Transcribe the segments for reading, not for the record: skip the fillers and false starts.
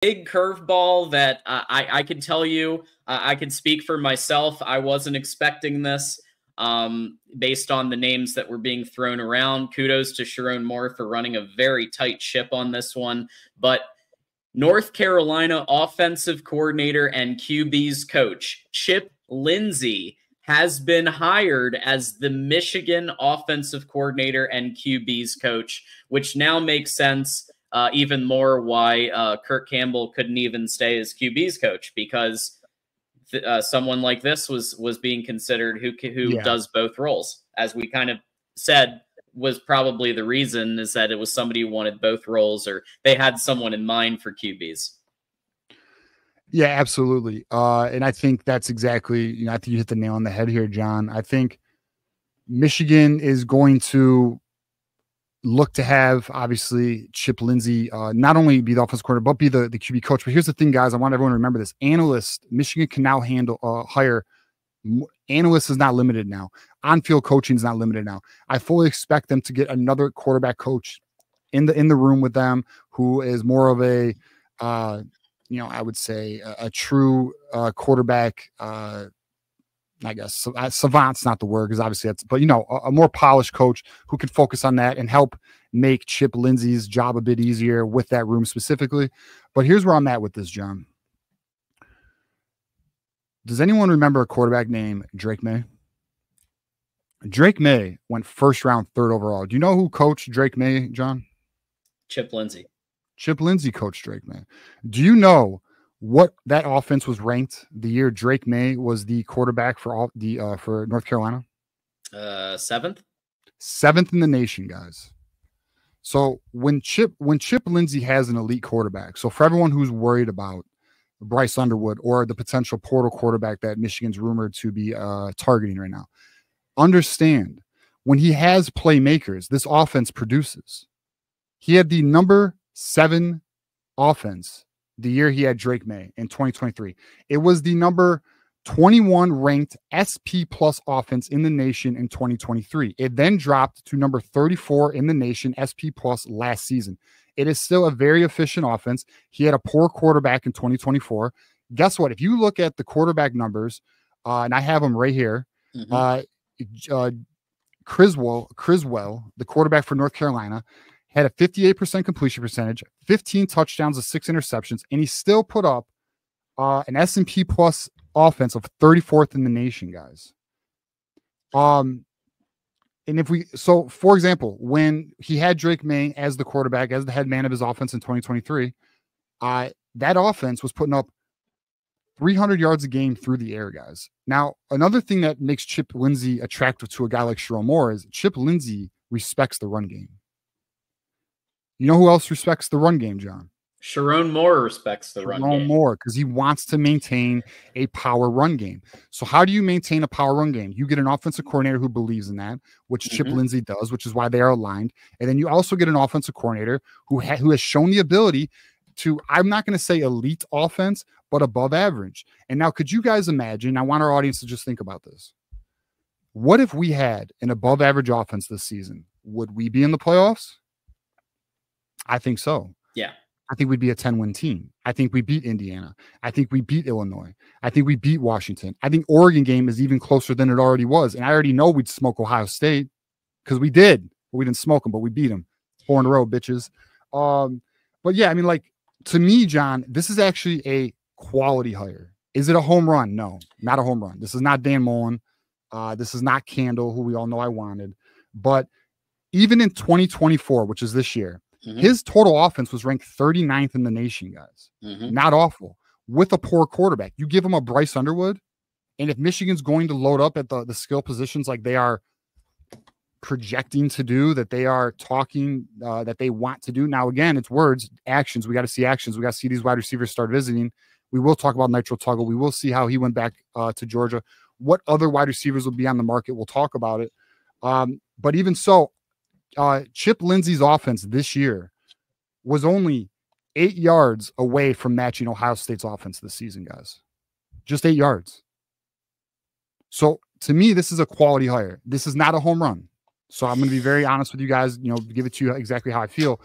big curveball that I can tell you, I can speak for myself. I wasn't expecting this based on the names that were being thrown around. Kudos to Sharon Moore for running a very tight ship on this one. But North Carolina offensive coordinator and QB's coach, Chip Lindsey, has been hired as the Michigan offensive coordinator and QB's coach, which now makes sense even more why Kirk Campbell couldn't even stay as QB's coach, because someone like this was being considered who does both roles. As we kind of said, was probably the reason, is that it was somebody who wanted both roles, or they had someone in mind for QBs. Yeah, absolutely. And I think that's exactly, I think you hit the nail on the head here, John. I think Michigan is going to look to have, obviously, Chip Lindsey not only be the offensive coordinator, but be the QB coach. But here's the thing, guys. I want everyone to remember this. Michigan can now hire. Analysts is not limited now. On-field coaching is not limited now. I fully expect them to get another quarterback coach in the room with them who is more of a, I would say a true quarterback. I guess savant's not the word, because obviously that's, but a more polished coach who can focus on that and help make Chip Lindsey's job a bit easier with that room specifically. But here's where I'm at with this, John. Does anyone remember a quarterback named Drake May? Drake May went first round, 3rd overall. Do you know who coached Drake May, John? Chip Lindsey. Chip Lindsey coached Drake May. Do you know what that offense was ranked the year Drake May was the quarterback for for North Carolina? 7th. 7th in the nation, guys. So when Chip Lindsey has an elite quarterback, so for everyone who's worried about Bryce Underwood or the potential portal quarterback that Michigan's rumored to be targeting right now, understand when he has playmakers, this offense produces. He had the number 7 offense the year he had Drake May in 2023. It was the number 21 ranked SP plus offense in the nation in 2023. It then dropped to number 34 in the nation SP plus last season. It is still a very efficient offense. He had a poor quarterback in 2024. Guess what? If you look at the quarterback numbers, and I have them right here, Criswell, the quarterback for North Carolina, had a 58% completion percentage, 15 touchdowns and 6 interceptions, and he still put up an S&P plus offense of 34th in the nation, guys. And for example, when he had Drake May as the quarterback, as the head man of his offense in 2023, that offense was putting up 300 yards a game through the air, guys. Now, another thing that makes Chip Lindsey attractive to a guy like Sharon Moore is Chip Lindsey respects the run game. You know who else respects the run game, John? Sharon Moore respects the run game. Sharon Moore, because he wants to maintain a power run game. So how do you maintain a power run game? You get an offensive coordinator who believes in that, which Chip Lindsey does, which is why they are aligned. And then you also get an offensive coordinator who has shown the ability to, I'm not going to say elite offense, but above average. And now, could you guys imagine? I want our audience to just think about this. What if we had an above average offense this season? Would we be in the playoffs? I think so. Yeah. I think we'd be a 10-win team. I think we beat Indiana. I think we beat Illinois. I think we beat Washington. I think Oregon game is even closer than it already was. And I already know we'd smoke Ohio State, because we did. We didn't smoke them, but we beat them. 4 in a row, bitches. But yeah, I mean, like, to me, John, this is actually a quality hire. Is it a home run? No, not a home run. This is not Dan Mullen. This is not Candle, who we all know I wanted. But even in 2024, which is this year, his total offense was ranked 39th in the nation, guys. Not awful. With a poor quarterback. You give him a Bryce Underwood, and if Michigan's going to load up at the skill positions like they are projecting to do, that they are talking that they want to do. Now, again, it's words, actions. We got to see actions. We got to see these wide receivers start visiting. We will talk about Nitro Tuggle. We will see how he went back to Georgia. What other wide receivers will be on the market? We'll talk about it. But even so, Chip Lindsey's offense this year was only 8 yards away from matching Ohio State's offense this season, guys. Just 8 yards. So to me, this is a quality hire. This is not a home run. So I'm going to be very honest with you guys, give it to you exactly how I feel.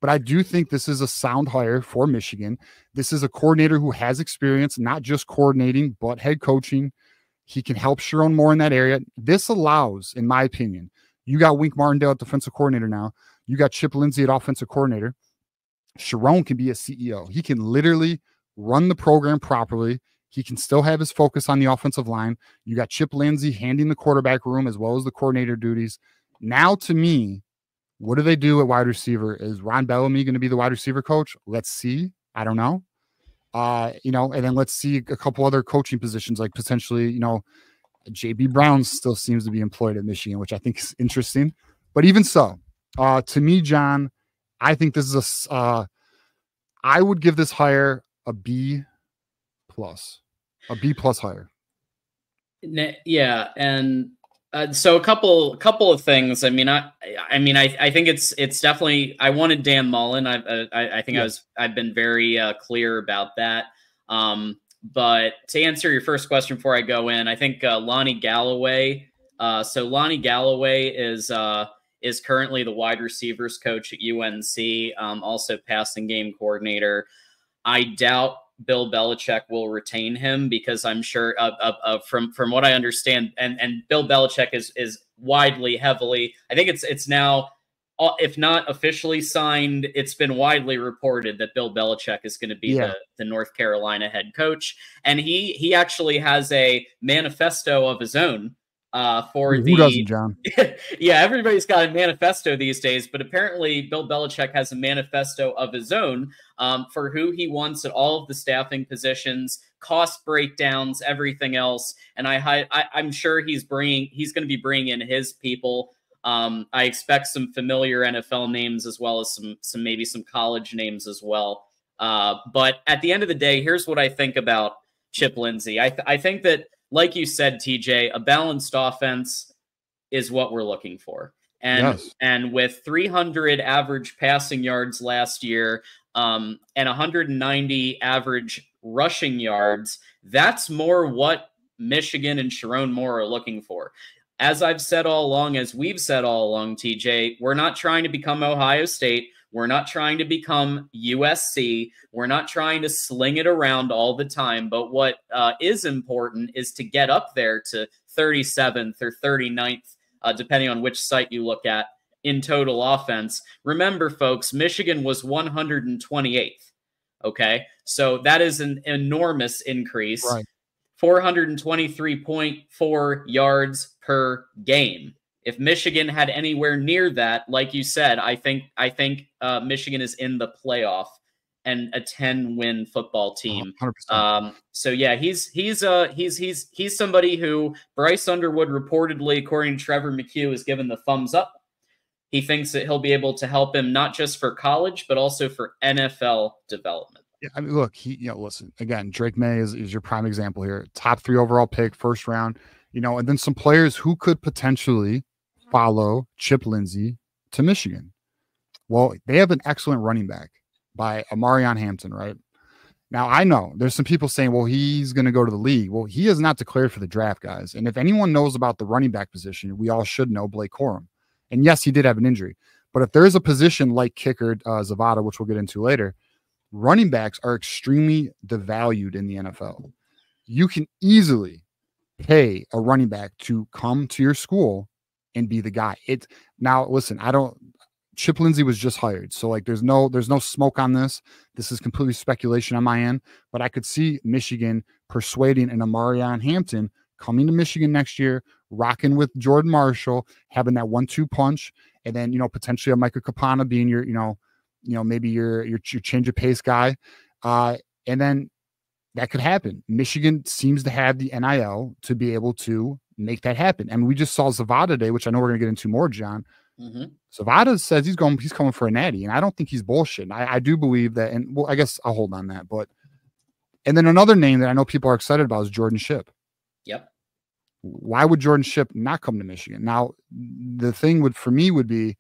But I do think this is a sound hire for Michigan. This is a coordinator who has experience, not just coordinating, but head coaching. He can help Sharon Moore in that area. This allows, in my opinion, you got Wink Martindale at defensive coordinator now. You got Chip Lindsey at offensive coordinator. Sharon can be a CEO. He can literally run the program properly. He can still have his focus on the offensive line. You got Chip Lindsey handling the quarterback room as well as the coordinator duties. Now, to me, what do they do at wide receiver? Is Ron Bellamy going to be the wide receiver coach? Let's see. I don't know. And then let's see a couple other coaching positions, like potentially, JB Brown still seems to be employed at Michigan, which I think is interesting. But even so, to me, John, I think this is I would give this hire a B+, a B+ hire. Yeah, and so a couple of things. I think it's definitely. I wanted Dan Mullen. I think I've been very clear about that. But to answer your first question before I go in, I think Lonnie Galloway. So Lonnie Galloway is currently the wide receivers coach at UNC, also passing game coordinator. I doubt Bill Belichick will retain him because I'm sure from what I understand, and Bill Belichick is widely heavily, I think it's now, if not officially signed, it's been widely reported that Bill Belichick is going to be the North Carolina head coach. And he actually has a manifesto of his own. Who doesn't, John? Yeah, everybody's got a manifesto these days, but apparently Bill Belichick has a manifesto of his own for who he wants at all of the staffing positions, cost breakdowns, everything else. And I'm sure he's going to be bringing in his people. I expect some familiar NFL names as well as maybe some college names as well. But at the end of the day, here's what I think about Chip Lindsey. I think that, like you said, TJ, a balanced offense is what we're looking for. And with 300 average passing yards last year and 190 average rushing yards, that's more what Michigan and Sharon Moore are looking for. As I've said all along, as we've said all along, TJ, we're not trying to become Ohio State. We're not trying to become USC. We're not trying to sling it around all the time. But what is important is to get up there to 37th or 39th, depending on which site you look at, in total offense. Remember, folks, Michigan was 128th. Okay, so that is an enormous increase. Right. 423.4 yards per game. If Michigan had anywhere near that, like you said, I think Michigan is in the playoff and a 10-win football team. 100%. So yeah, he's somebody who Bryce Underwood reportedly, according to Trevor McHugh, is given the thumbs up. He thinks that he'll be able to help him not just for college but also for NFL development. Yeah, I mean, look, listen, again, Drake May is your prime example here. Top 3 overall pick, first round, and then some players who could potentially follow Chip Lindsey to Michigan. Well, they have an excellent running back by Amarion Hampton, right? Now, I know there's some people saying, well, he's going to go to the league. Well, he is not declared for the draft, guys. And if anyone knows about the running back position, we all should know Blake Corum. And yes, he did have an injury. But if there is a position like kicker, Zavada, which we'll get into later, running backs are extremely devalued in the NFL. You can easily pay a running back to come to your school and be the guy. Now, listen, Chip Lindsey was just hired. So like, there's no smoke on this. This is completely speculation on my end, but I could see Michigan persuading an Amarion Hampton coming to Michigan next year, rocking with Jordan Marshall, having that 1-2 punch. And then, potentially a Micah Capana being your, maybe your change of pace guy. And then that could happen. Michigan seems to have the NIL to be able to make that happen. And we just saw Zavada today, which I know we're going to get into more, John. Mm-hmm. Zavada says he's coming for a natty, and I don't think he's bullshitting. I do believe that, and well, I guess I'll hold on that. And then another name that I know people are excited about is Jordan Shipp. Yep. Why would Jordan Shipp not come to Michigan? Now, the thing for me would be,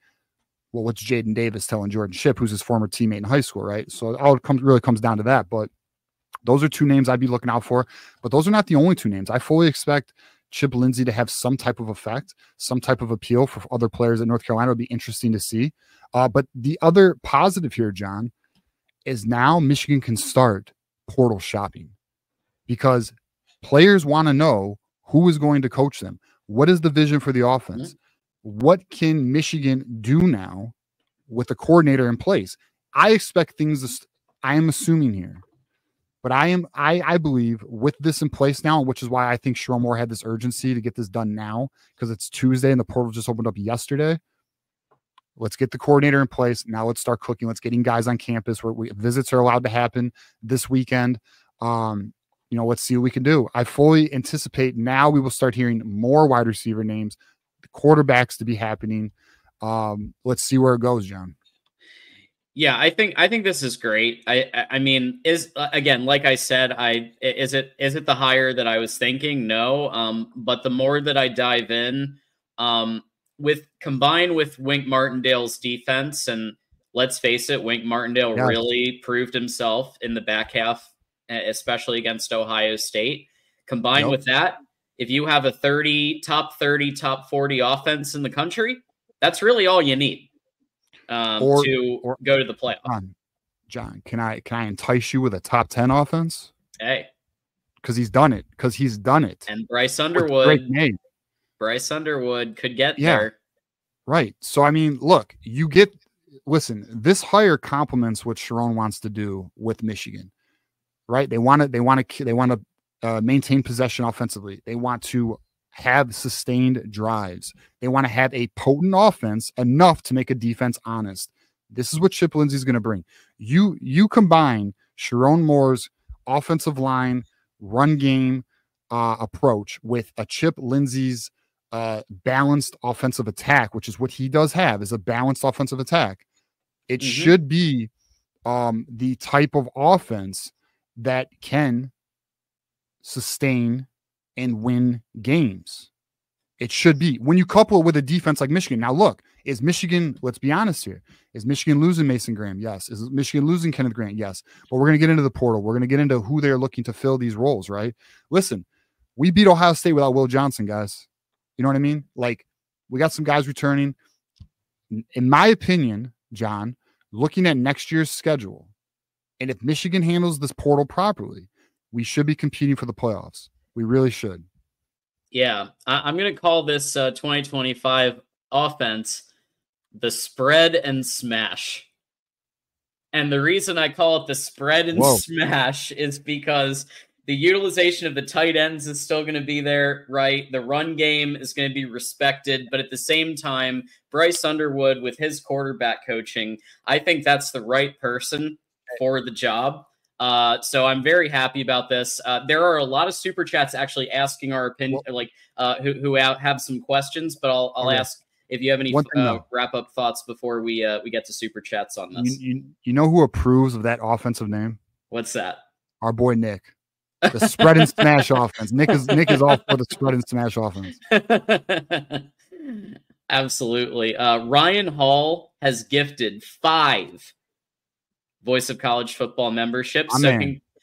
well, what's Jaden Davis telling Jordan Shipp, who's his former teammate in high school, right? So it all really comes down to that. But those are 2 names I'd be looking out for. But those are not the only 2 names. I fully expect Chip Lindsey to have some type of effect, some type of appeal for other players at North Carolina. Would be interesting to see. But the other positive here, John, is now Michigan can start portal shopping because players want to know who is going to coach them. What is the vision for the offense? Mm-hmm. What can Michigan do now with the coordinator in place? I expect things to, I am assuming here, but I believe with this in place now, which is why I think Sherrone Moore had this urgency to get this done now because it's Tuesday and the portal just opened up yesterday. Let's get the coordinator in place. Now let's start cooking. Let's getting guys on campus where visits are allowed to happen this weekend. Let's see what we can do. I fully anticipate now we will start hearing more wide receiver names, the quarterbacks to be happening. Let's see where it goes, John. Yeah, I think this is great. I mean, is again, like I said, is it the hire that I was thinking? No. But the more that I dive in, combined with Wink Martindale's defense, and let's face it, Wink Martindale really proved himself in the back half, especially against Ohio State. Combined with that, if you have a top 30, top 40 offense in the country, that's really all you need to go to the playoff. John, can I entice you with a top 10 offense? Hey, because he's done it. And Bryce Underwood could get there. Right. So, I mean, look, listen, this hire complements what Sherrone wants to do with Michigan, right? They want to maintain possession offensively. They want to have sustained drives. They want to have a potent offense enough to make a defense honest. This is what Chip Lindsey is going to bring. You combine Sherrone Moore's offensive line, run game approach with a Chip Lindsey's balanced offensive attack, which is what he does have, is a balanced offensive attack. It should be the type of offense that can sustain and win games. It should be when you couple it with a defense like Michigan. Now, look, is Michigan, let's be honest here, is Michigan losing Mason Graham? Yes. Is Michigan losing Kenneth Grant? Yes. But we're going to get into the portal. We're going to get into who they're looking to fill these roles, right? Listen, we beat Ohio State without Will Johnson, guys. You know what I mean? Like, we got some guys returning. In my opinion, John, looking at next year's schedule, and if Michigan handles this portal properly, we should be competing for the playoffs. We really should. Yeah, I'm going to call this 2025 offense the spread and smash. And the reason I call it the spread and smash is because the utilization of the tight ends is still going to be there, right? The run game is going to be respected. But at the same time, Bryce Underwood with his quarterback coaching, I think that's the right person for the job. So I'm very happy about this. There are a lot of super chats actually asking our opinion, who have some questions, but I'll ask if you have any wrap up thoughts before we get to super chats on this. You know who approves of that offensive name? What's that? Our boy Nick. The spread and smash offense. Nick is all for the spread and smash offense. Absolutely. Ryan Hall has gifted 5 Voice of College Football memberships.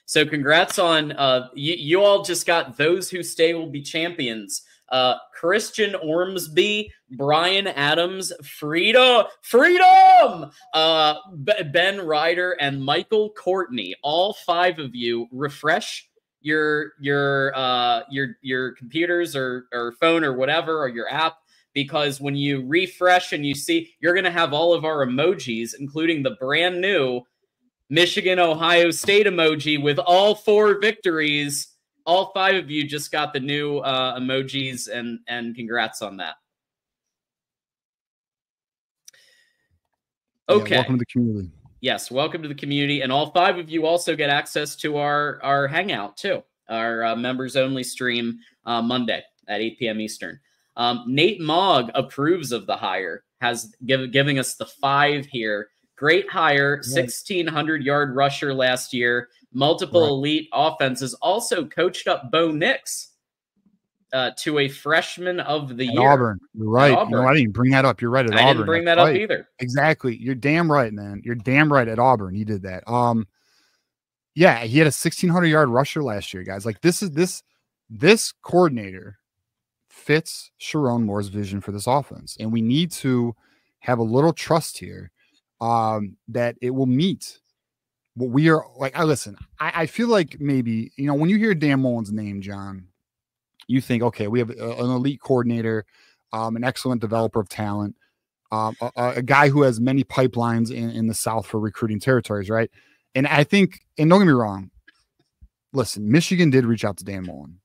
So congrats on you all just got those who stay will be champions. Christian Ormsby, Brian Adams, freedom, Ben Ryder, and Michael Courtney. All 5 of you refresh your computers or phone or whatever, or your app, because when you refresh and you see, you're going to have all of our emojis, including the brand new Michigan, Ohio State emoji with all 4 victories. All 5 of you just got the new emojis, and congrats on that. Okay. Yeah, welcome to the community. Yes, welcome to the community. And all 5 of you also get access to our Hangout, too. Our members-only stream Monday at 8 p.m. Eastern. Nate Mogg approves of the hire, giving us the 5 here. Great hire, 1,600-yard rusher last year, multiple elite offenses. Also coached up Bo Nix to a freshman of the year. Auburn. You're right. Auburn. I didn't bring that up. You're right. At Auburn. I didn't bring that up either. Exactly. You're damn right, man. You're damn right. At Auburn, he did that. Yeah, he had a 1,600-yard rusher last year, guys. Like, this coordinator fits Sherrone Moore's vision for this offense, and we need to have a little trust here that it will meet what we are like. I feel like maybe, when you hear Dan Mullen's name, John, you think, okay, we have an elite coordinator, an excellent developer of talent, a guy who has many pipelines in the South for recruiting territories, right? And I think, and don't get me wrong, listen, Michigan did reach out to Dan Mullen,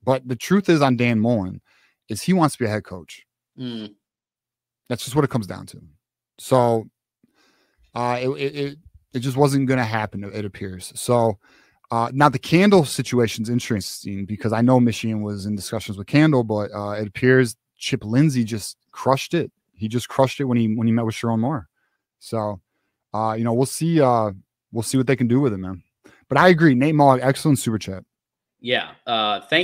but the truth is on Dan Mullen is he wants to be a head coach. That's just what it comes down to. So it just wasn't going to happen, it appears. So now the Candle situation is interesting because I know Michigan was in discussions with Candle, but it appears Chip Lindsey just crushed it. He just crushed it when he met with Sharon Moore. So we'll see what they can do with it, man. But I agree, Nate Mogg, excellent super chat. Yeah. Thank